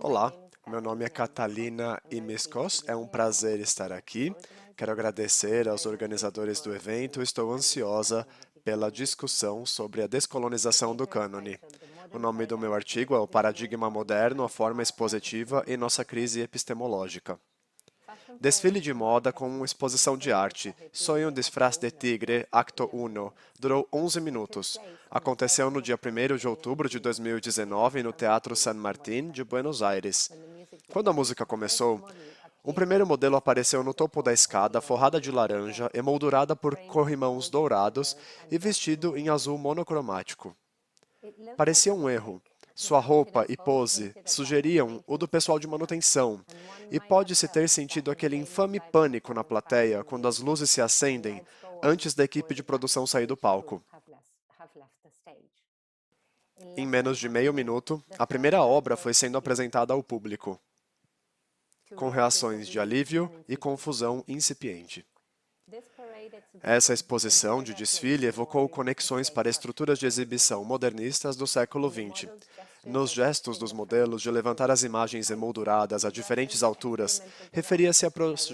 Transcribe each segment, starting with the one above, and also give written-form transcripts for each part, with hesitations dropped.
Olá, meu nome é Catalina Imiskos, é um prazer estar aqui. Quero agradecer aos organizadores do evento, estou ansiosa pela discussão sobre a descolonização do cânone. O nome do meu artigo é O Paradigma Moderno, a Forma Expositiva e Nossa Crise Epistemológica. Desfile de moda com exposição de arte. Soy un disfraz de tigre, acto 1. Durou 11 minutos. Aconteceu no dia 1º de outubro de 2019 no Teatro San Martín de Buenos Aires. Quando a música começou, um primeiro modelo apareceu no topo da escada, forrada de laranja, emoldurada por corrimãos dourados e vestido em azul monocromático. Parecia um erro. Sua roupa e pose sugeriam o do pessoal de manutenção, e pode-se ter sentido aquele infame pânico na plateia quando as luzes se acendem antes da equipe de produção sair do palco. Em menos de meio minuto, a primeira obra foi sendo apresentada ao público, com reações de alívio e confusão incipiente. Essa exposição de desfile evocou conexões para estruturas de exibição modernistas do século XX. Nos gestos dos modelos de levantar as imagens emolduradas a diferentes alturas, referia-se a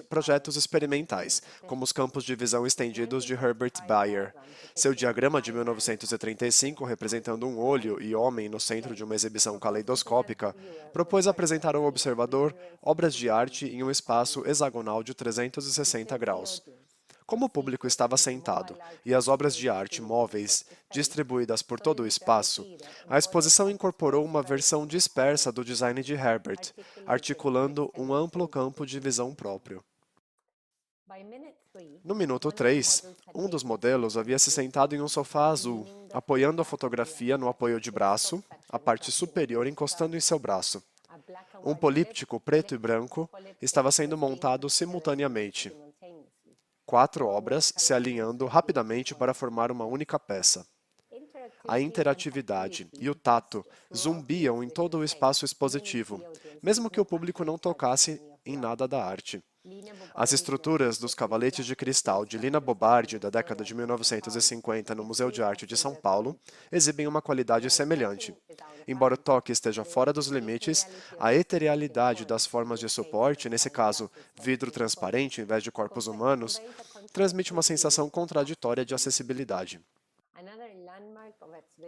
projetos experimentais, como os campos de visão estendidos de Herbert Bayer. Seu diagrama de 1935, representando um olho e homem no centro de uma exibição caleidoscópica, propôs apresentar ao observador obras de arte em um espaço hexagonal de 360 graus. Como o público estava sentado e as obras de arte móveis distribuídas por todo o espaço, a exposição incorporou uma versão dispersa do design de Herbert, articulando um amplo campo de visão próprio. No minuto 3, um dos modelos havia se sentado em um sofá azul, apoiando a fotografia no apoio de braço, a parte superior encostando em seu braço. Um políptico preto e branco estava sendo montado simultaneamente. 4 obras se alinhando rapidamente para formar uma única peça. A interatividade e o tato zumbiam em todo o espaço expositivo, mesmo que o público não tocasse em nada da arte. As estruturas dos cavaletes de cristal de Lina Bobardi da década de 1950 no Museu de Arte de São Paulo exibem uma qualidade semelhante. Embora o toque esteja fora dos limites, a eterealidade das formas de suporte, nesse caso vidro transparente em vez de corpos humanos, transmite uma sensação contraditória de acessibilidade.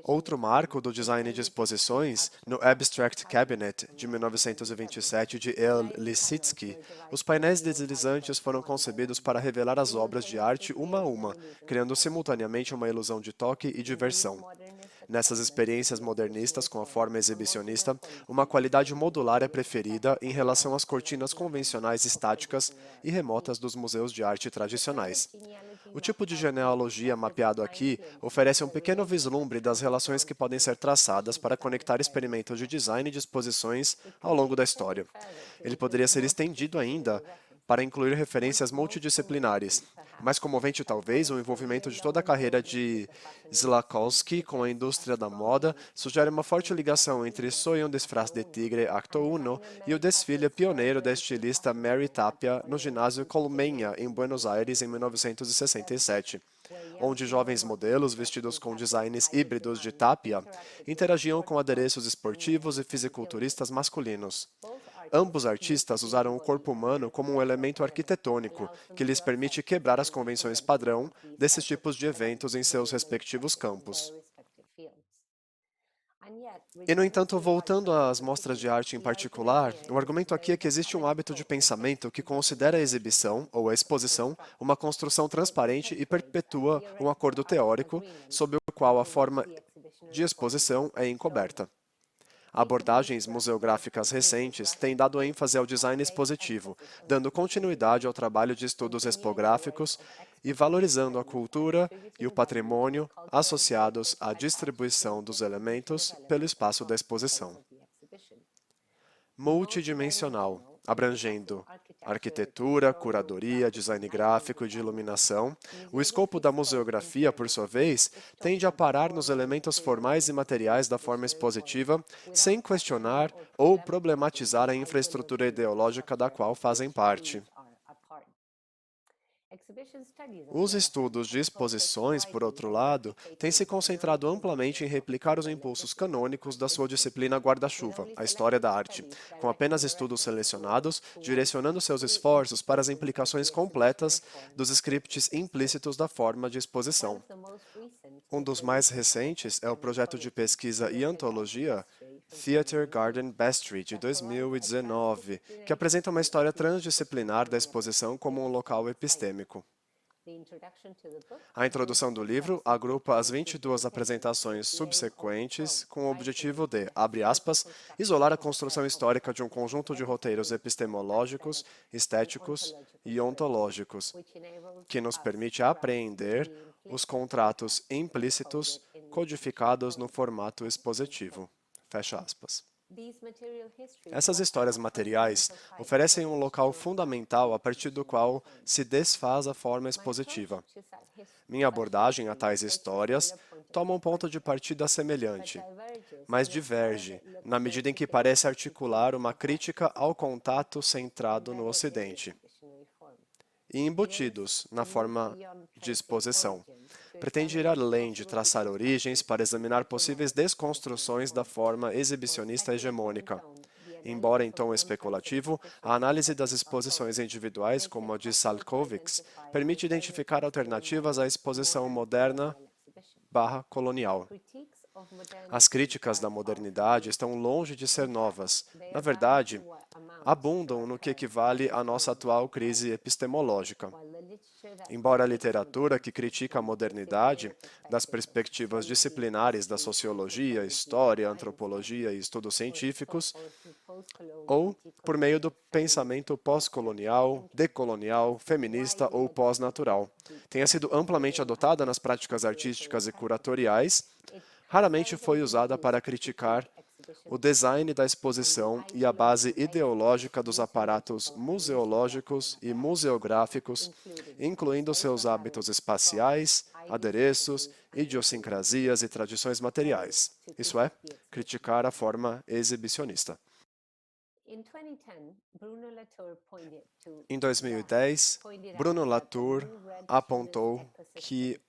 Outro marco do design de exposições, no Abstract Cabinet de 1927 de El Lissitzky, os painéis deslizantes foram concebidos para revelar as obras de arte uma a uma, criando simultaneamente uma ilusão de toque e diversão. Nessas experiências modernistas com a forma exibicionista, uma qualidade modular é preferida em relação às cortinas convencionais estáticas e remotas dos museus de arte tradicionais. O tipo de genealogia mapeado aqui oferece um pequeno vislumbre das relações que podem ser traçadas para conectar experimentos de design de exposições ao longo da história. Ele poderia ser estendido ainda para incluir referências multidisciplinares. Mais comovente, talvez, o envolvimento de toda a carreira de Slakowski com a indústria da moda sugere uma forte ligação entre Soy un disfraz de tigre, acto 1, e o desfile pioneiro da estilista Mary Tapia no ginásio Colmeia, em Buenos Aires, em 1967, onde jovens modelos vestidos com designs híbridos de Tapia interagiam com adereços esportivos e fisiculturistas masculinos. Ambos artistas usaram o corpo humano como um elemento arquitetônico que lhes permite quebrar as convenções padrão desses tipos de eventos em seus respectivos campos. E, no entanto, voltando às mostras de arte em particular, o argumento aqui é que existe um hábito de pensamento que considera a exibição, ou a exposição, uma construção transparente e perpetua um acordo teórico sob o qual a forma de exposição é encoberta. Abordagens museográficas recentes têm dado ênfase ao design expositivo, dando continuidade ao trabalho de estudos expográficos e valorizando a cultura e o patrimônio associados à distribuição dos elementos pelo espaço da exposição. Multidimensional, abrangendo arquitetura, curadoria, design gráfico e de iluminação, o escopo da museografia, por sua vez, tende a parar nos elementos formais e materiais da forma expositiva, sem questionar ou problematizar a infraestrutura ideológica da qual fazem parte. Os estudos de exposições, por outro lado, têm se concentrado amplamente em replicar os impulsos canônicos da sua disciplina guarda-chuva, a história da arte, com apenas estudos selecionados, direcionando seus esforços para as implicações completas dos scripts implícitos da forma de exposição. Um dos mais recentes é o projeto de pesquisa e antologia Theatre Garden Bastry, de 2019, que apresenta uma história transdisciplinar da exposição como um local epistêmico. A introdução do livro agrupa as 22 apresentações subsequentes com o objetivo de, abre aspas, isolar a construção histórica de um conjunto de roteiros epistemológicos, estéticos e ontológicos, que nos permite apreender os contratos implícitos codificados no formato expositivo. Fecha aspas. Essas histórias materiais oferecem um local fundamental a partir do qual se desfaz a forma expositiva. Minha abordagem a tais histórias toma um ponto de partida semelhante, mas diverge, na medida em que parece articular uma crítica ao contato centrado no Ocidente e embutidos na forma de exposição. Pretende ir além de traçar origens para examinar possíveis desconstruções da forma exibicionista hegemônica. Embora em tom especulativo, a análise das exposições individuais, como a de Salkovich, permite identificar alternativas à exposição moderna/colonial. As críticas da modernidade estão longe de ser novas. Na verdade, abundam no que equivale à nossa atual crise epistemológica. Embora a literatura que critica a modernidade, das perspectivas disciplinares da sociologia, história, antropologia e estudos científicos, ou por meio do pensamento pós-colonial, decolonial, feminista ou pós-natural, tenha sido amplamente adotada nas práticas artísticas e curatoriais, raramente foi usada para criticar o design da exposição e a base ideológica dos aparatos museológicos e museográficos, incluindo seus hábitos espaciais, adereços, idiosincrasias e tradições materiais, isso é, criticar a forma exibicionista. Em 2010, Bruno Latour apontou que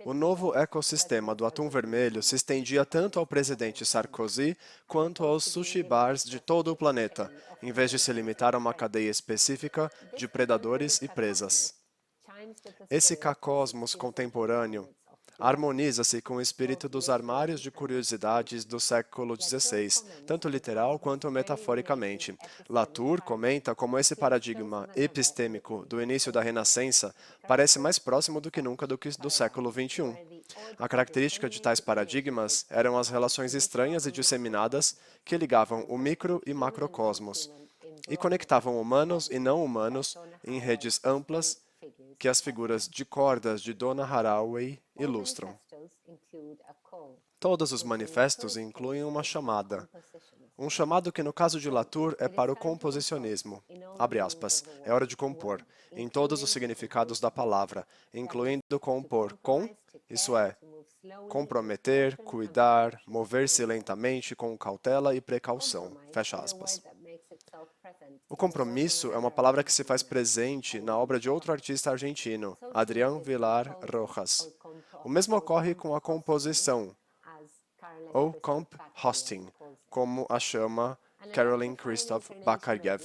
o novo ecossistema do atum vermelho se estendia tanto ao presidente Sarkozy quanto aos sushi bars de todo o planeta, em vez de se limitar a uma cadeia específica de predadores e presas. Esse cacosmos contemporâneo harmoniza-se com o espírito dos armários de curiosidades do século XVI, tanto literal quanto metaforicamente. Latour comenta como esse paradigma epistêmico do início da Renascença parece mais próximo do que nunca do século XXI. A característica de tais paradigmas eram as relações estranhas e disseminadas que ligavam o micro e macrocosmos, e conectavam humanos e não humanos em redes amplas que as figuras de cordas de Donna Haraway ilustram. Todos os manifestos incluem uma chamada. Um chamado que, no caso de Latour, é para o composicionismo. Abre aspas, é hora de compor, em todos os significados da palavra, incluindo compor com, isso é, comprometer, cuidar, mover-se lentamente com cautela e precaução. Fecha aspas. O compromisso é uma palavra que se faz presente na obra de outro artista argentino, Adrián Vilar Rojas. O mesmo ocorre com a composição, ou comp-hosting, como a chama Caroline Christoph Bakaryev.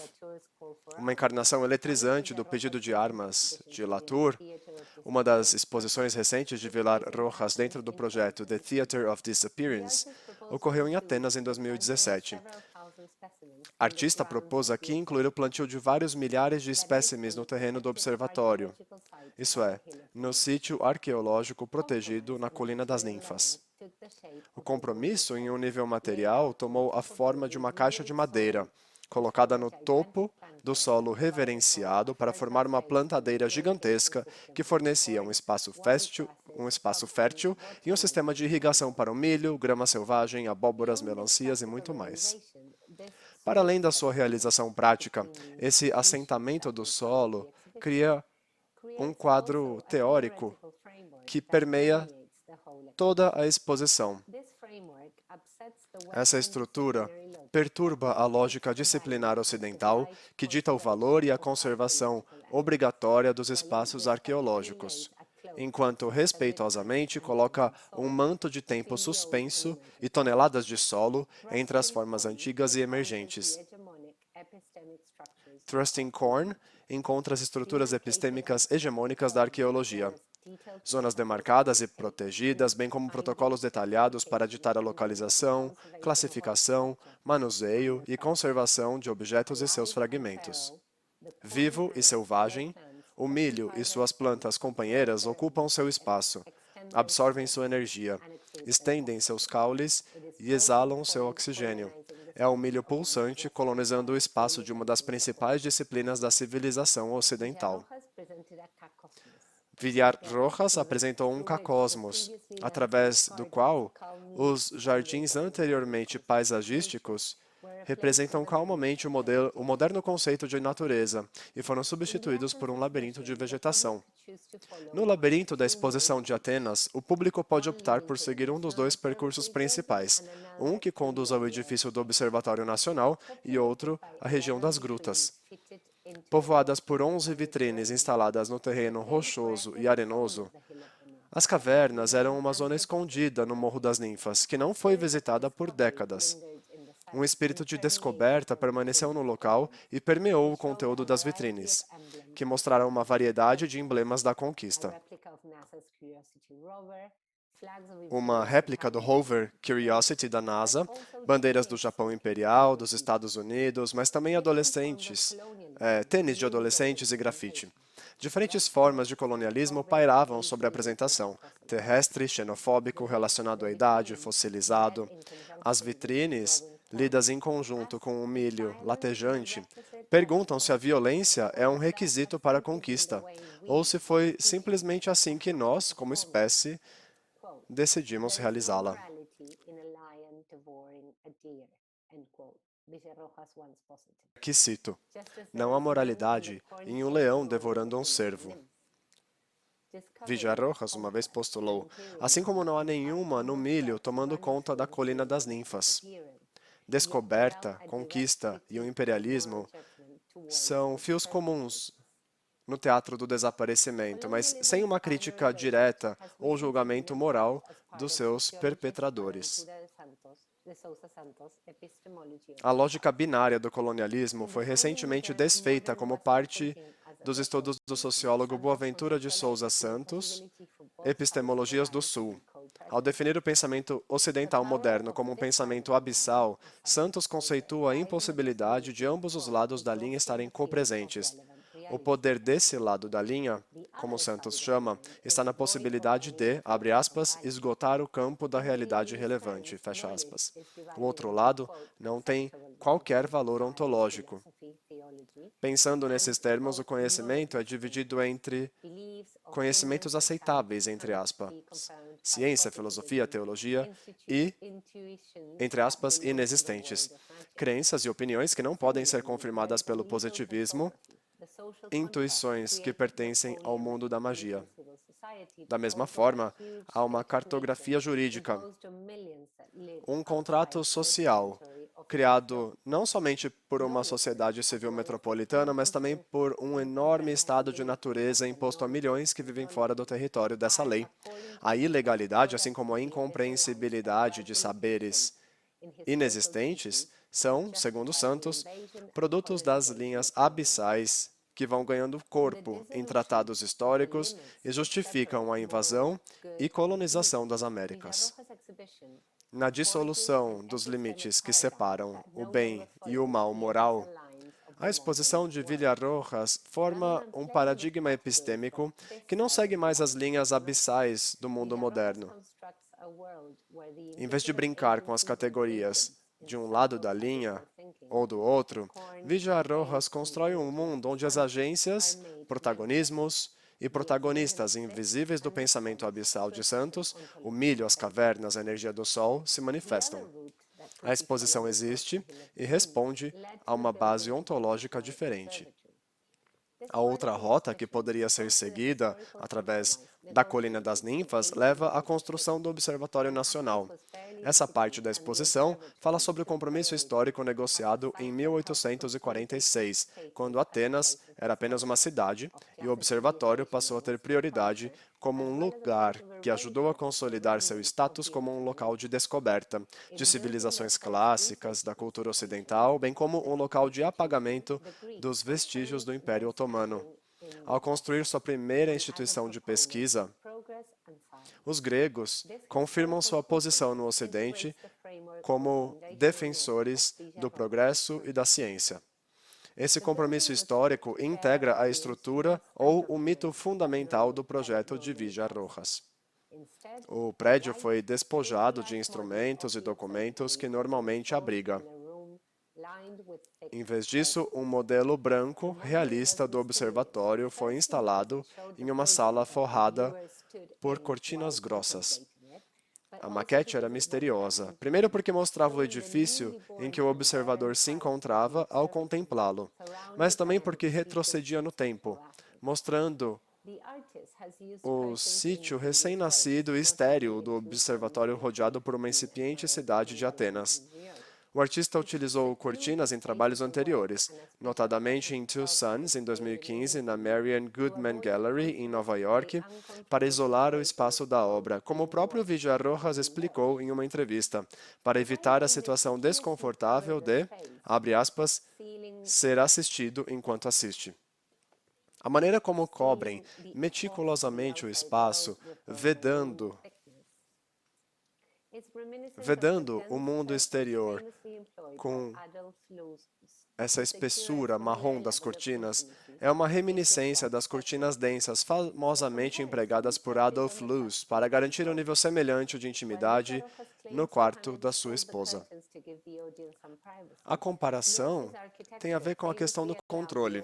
Uma encarnação eletrizante do pedido de armas de Latour, uma das exposições recentes de Vilar Rojas dentro do projeto The Theatre of Disappearance, ocorreu em Atenas em 2017. A artista propôs aqui incluir o plantio de vários milhares de espécimes no terreno do observatório, isso é, no sítio arqueológico protegido na Colina das Ninfas. O compromisso, em um nível material, tomou a forma de uma caixa de madeira, colocada no topo do solo reverenciado para formar uma plantadeira gigantesca que fornecia um espaço fértil e um sistema de irrigação para o milho, grama selvagem, abóboras, melancias e muito mais. Para além da sua realização prática, esse assentamento do solo cria um quadro teórico que permeia toda a exposição. Essa estrutura perturba a lógica disciplinar ocidental que dita o valor e a conservação obrigatória dos espaços arqueológicos, enquanto respeitosamente coloca um manto de tempo suspenso e toneladas de solo entre as formas antigas e emergentes. Trusting Korn encontra as estruturas epistêmicas hegemônicas da arqueologia, zonas demarcadas e protegidas, bem como protocolos detalhados para ditar a localização, classificação, manuseio e conservação de objetos e seus fragmentos. Vivo e selvagem, o milho e suas plantas companheiras ocupam seu espaço, absorvem sua energia, estendem seus caules e exalam seu oxigênio. É o milho pulsante colonizando o espaço de uma das principais disciplinas da civilização ocidental. Villar-Rojas apresentou um cacosmos, através do qual os jardins anteriormente paisagísticos representam calmamente o moderno conceito de natureza e foram substituídos por um labirinto de vegetação. No labirinto da exposição de Atenas, o público pode optar por seguir um dos dois percursos principais, um que conduz ao edifício do Observatório Nacional e outro à região das grutas. Povoadas por 11 vitrines instaladas no terreno rochoso e arenoso, as cavernas eram uma zona escondida no Morro das Ninfas, que não foi visitada por décadas. Um espírito de descoberta permaneceu no local e permeou o conteúdo das vitrines, que mostraram uma variedade de emblemas da conquista. Uma réplica do rover Curiosity da NASA, bandeiras do Japão Imperial, dos Estados Unidos, mas também tênis de adolescentes e grafite. Diferentes formas de colonialismo pairavam sobre a apresentação: terrestre, xenofóbico, relacionado à idade, fossilizado. As vitrines, lidas em conjunto com o milho latejante, perguntam se a violência é um requisito para a conquista, ou se foi simplesmente assim que nós, como espécie, decidimos realizá-la. Aqui cito: não há moralidade em um leão devorando um cervo. Villar-Rojas uma vez postulou, assim como não há nenhuma no milho tomando conta da colina das ninfas. Descoberta, conquista e o imperialismo são fios comuns no teatro do desaparecimento, mas sem uma crítica direta ou julgamento moral dos seus perpetradores. A lógica binária do colonialismo foi recentemente desfeita como parte dos estudos do sociólogo Boaventura de Souza Santos, Epistemologias do Sul. Ao definir o pensamento ocidental moderno como um pensamento abissal, Santos conceitua a impossibilidade de ambos os lados da linha estarem copresentes. O poder desse lado da linha, como Santos chama, está na possibilidade de, abre aspas, esgotar o campo da realidade relevante, fecha aspas. O outro lado não tem qualquer valor ontológico. Pensando nesses termos, o conhecimento é dividido entre conhecimentos aceitáveis, entre aspas, ciência, filosofia, teologia e, entre aspas, inexistentes, crenças e opiniões que não podem ser confirmadas pelo positivismo, intuições que pertencem ao mundo da magia. Da mesma forma, há uma cartografia jurídica, um contrato social, criado não somente por uma sociedade civil metropolitana, mas também por um enorme estado de natureza imposto a milhões que vivem fora do território dessa lei. A ilegalidade, assim como a incompreensibilidade de saberes inexistentes, são, segundo Santos, produtos das linhas abissais que vão ganhando corpo em tratados históricos e justificam a invasão e colonização das Américas. Na dissolução dos limites que separam o bem e o mal moral, a exposição de Villar-Rojas forma um paradigma epistêmico que não segue mais as linhas abissais do mundo moderno. Em vez de brincar com as categorias de um lado da linha ou do outro, Villar-Rojas constrói um mundo onde as agências, protagonismos e protagonistas invisíveis do pensamento abissal de Santos, o milho, as cavernas, a energia do sol, se manifestam. A exposição existe e responde a uma base ontológica diferente. A outra rota que poderia ser seguida através da Colina das Ninfas leva à construção do Observatório Nacional. Essa parte da exposição fala sobre o compromisso histórico negociado em 1846, quando Atenas era apenas uma cidade, e o observatório passou a ter prioridade como um lugar que ajudou a consolidar seu status como um local de descoberta de civilizações clássicas, da cultura ocidental, bem como um local de apagamento dos vestígios do Império Otomano. Ao construir sua primeira instituição de pesquisa, os gregos confirmam sua posição no Ocidente como defensores do progresso e da ciência. Esse compromisso histórico integra a estrutura ou o mito fundamental do projeto de Villarrojas. O prédio foi despojado de instrumentos e documentos que normalmente abriga. Em vez disso, um modelo branco realista do observatório foi instalado em uma sala forrada por cortinas grossas. A maquete era misteriosa, primeiro porque mostrava o edifício em que o observador se encontrava ao contemplá-lo, mas também porque retrocedia no tempo, mostrando o sítio recém-nascido e estéril do observatório rodeado por uma incipiente cidade de Atenas. O artista utilizou cortinas em trabalhos anteriores, notadamente em Two Suns, em 2015, na Marian Goodman Gallery, em Nova York, para isolar o espaço da obra, como o próprio Villarrojas explicou em uma entrevista, para evitar a situação desconfortável de, abre aspas, ser assistido enquanto assiste. A maneira como cobrem meticulosamente o espaço, vedando o mundo exterior com essa espessura marrom das cortinas, é uma reminiscência das cortinas densas famosamente empregadas por Adolf Loos para garantir um nível semelhante de intimidade no quarto da sua esposa. A comparação tem a ver com a questão do controle.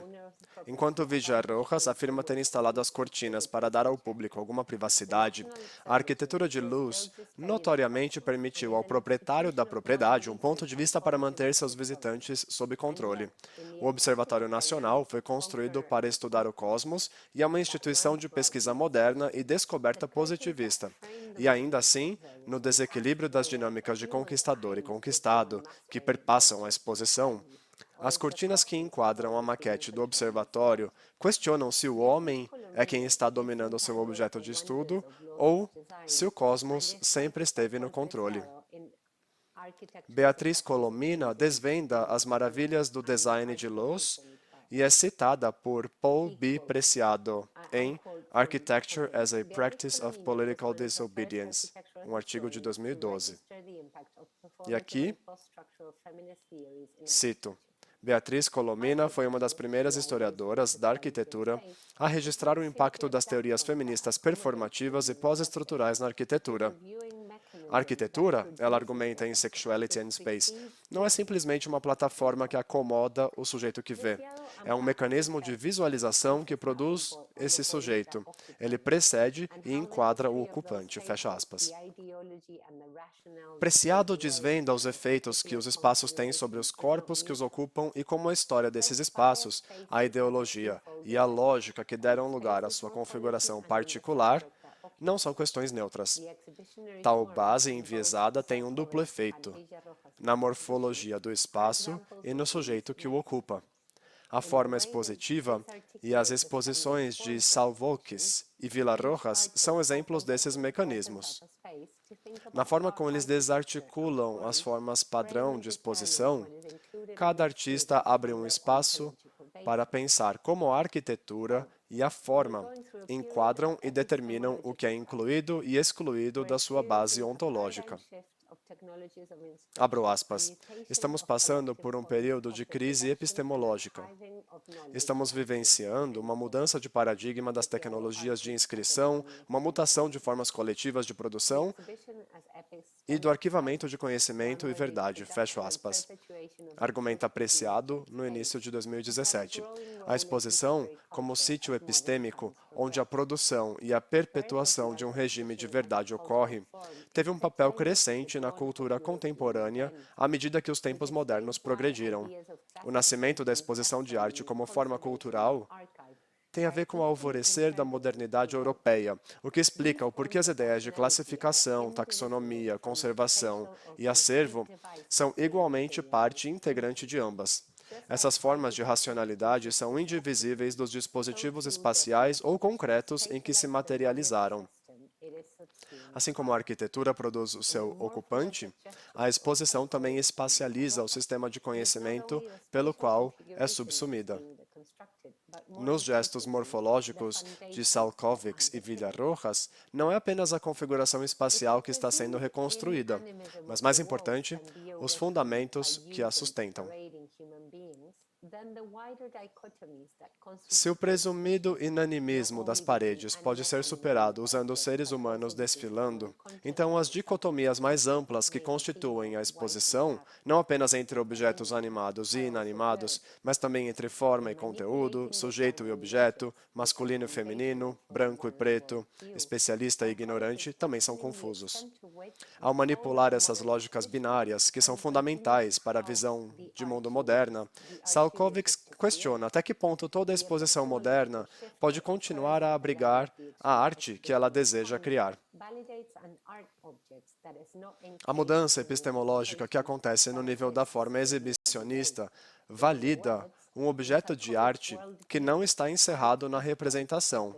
Enquanto Villarrojas afirma ter instalado as cortinas para dar ao público alguma privacidade, a arquitetura de Loos notoriamente permitiu ao proprietário da propriedade um ponto de vista para manter seus visitantes sob controle. O Observatório Nacional foi construído para estudar o cosmos e é uma instituição de pesquisa moderna e descoberta positivista. E ainda assim, no desequilíbrio das dinâmicas de conquistador e conquistado, que perpassam a exposição, as cortinas que enquadram a maquete do observatório questionam se o homem é quem está dominando seu objeto de estudo ou se o cosmos sempre esteve no controle. Beatriz Colomina desvenda as maravilhas do design de Loos e é citada por Paul B. Preciado em Architecture as a Practice of Political Disobedience, um artigo de 2012. E aqui, cito, Beatriz Colomina foi uma das primeiras historiadoras da arquitetura a registrar o impacto das teorias feministas performativas e pós-estruturais na arquitetura. A arquitetura, ela argumenta em Sexuality and Space, não é simplesmente uma plataforma que acomoda o sujeito que vê. É um mecanismo de visualização que produz esse sujeito. Ele precede e enquadra o ocupante, fecha aspas. Preciado desvenda os efeitos que os espaços têm sobre os corpos que os ocupam e como a história desses espaços, a ideologia e a lógica que deram lugar à sua configuração particular não são questões neutras. Tal base enviesada tem um duplo efeito, na morfologia do espaço e no sujeito que o ocupa. A forma expositiva e as exposições de Salvokis e Villarrojas são exemplos desses mecanismos. Na forma como eles desarticulam as formas padrão de exposição, cada artista abre um espaço para pensar como a arquitetura e a forma enquadram e determinam o que é incluído e excluído da sua base ontológica. Abro aspas. Estamos passando por um período de crise epistemológica. Estamos vivenciando uma mudança de paradigma das tecnologias de inscrição, uma mutação de formas coletivas de produção e do arquivamento de conhecimento e verdade, fecho aspas. Argumenta Preciado no início de 2017. A exposição, como sítio epistêmico, onde a produção e a perpetuação de um regime de verdade ocorre, teve um papel crescente na cultura contemporânea à medida que os tempos modernos progrediram. O nascimento da exposição de arte como forma cultural tem a ver com o alvorecer da modernidade europeia, o que explica o porquê as ideias de classificação, taxonomia, conservação e acervo são igualmente parte integrante de ambas. Essas formas de racionalidade são indivisíveis dos dispositivos espaciais ou concretos em que se materializaram. Assim como a arquitetura produz o seu ocupante, a exposição também espacializa o sistema de conhecimento pelo qual é subsumida. Nos gestos morfológicos de Salkovics e Villarrojas, não é apenas a configuração espacial que está sendo reconstruída, mas, mais importante, os fundamentos que a sustentam. Se o presumido inanimismo das paredes pode ser superado usando os seres humanos desfilando, então as dicotomias mais amplas que constituem a exposição, não apenas entre objetos animados e inanimados, mas também entre forma e conteúdo, sujeito e objeto, masculino e feminino, branco e preto, especialista e ignorante, também são confusos. Ao manipular essas lógicas binárias, que são fundamentais para a visão de mundo moderna, Salkovics questiona até que ponto toda a exposição moderna pode continuar a abrigar a arte que ela deseja criar. A mudança epistemológica que acontece no nível da forma exibicionista valida um objeto de arte que não está encerrado na representação,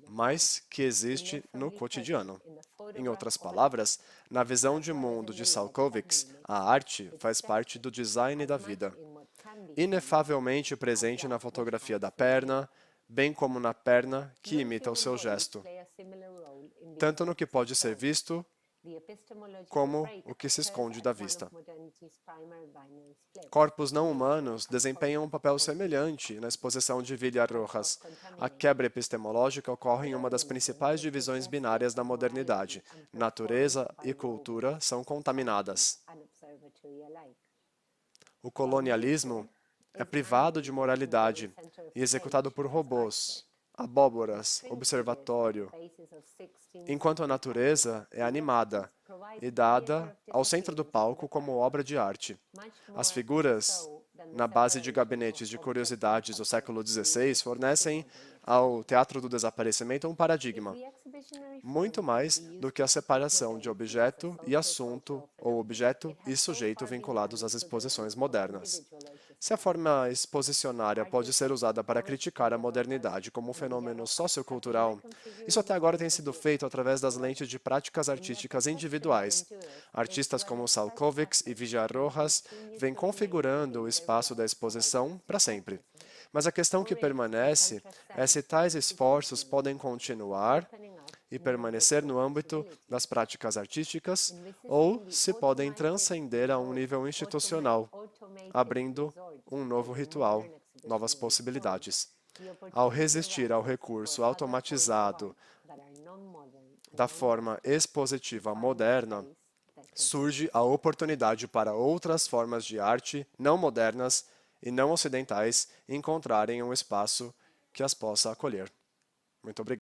mas que existe no cotidiano. Em outras palavras, na visão de mundo de Salkovics, a arte faz parte do design da vida, inefavelmente presente na fotografia da perna, bem como na perna que imita o seu gesto, tanto no que pode ser visto como o que se esconde da vista. Corpos não humanos desempenham um papel semelhante na exposição de Villarrojas. A quebra epistemológica ocorre em uma das principais divisões binárias da modernidade. Natureza e cultura são contaminadas. O colonialismo é privado de moralidade e executado por robôs, abóboras, observatório, enquanto a natureza é animada e dada ao centro do palco como obra de arte. As figuras na base de gabinetes de curiosidades do século XVI fornecem ao teatro do desaparecimento um paradigma, muito mais do que a separação de objeto e assunto ou objeto e sujeito vinculados às exposições modernas. Se a forma exposicionária pode ser usada para criticar a modernidade como um fenômeno sociocultural, isso até agora tem sido feito através das lentes de práticas artísticas individuais. Artistas como Salkovics e Villarrojas vêm configurando o espaço da exposição para sempre. Mas a questão que permanece é se tais esforços podem continuar e permanecer no âmbito das práticas artísticas ou se podem transcender a um nível institucional, abrindo um novo ritual, novas possibilidades. Ao resistir ao recurso automatizado da forma expositiva moderna, surge a oportunidade para outras formas de arte não modernas e não ocidentais encontrarem um espaço que as possa acolher. Muito obrigado.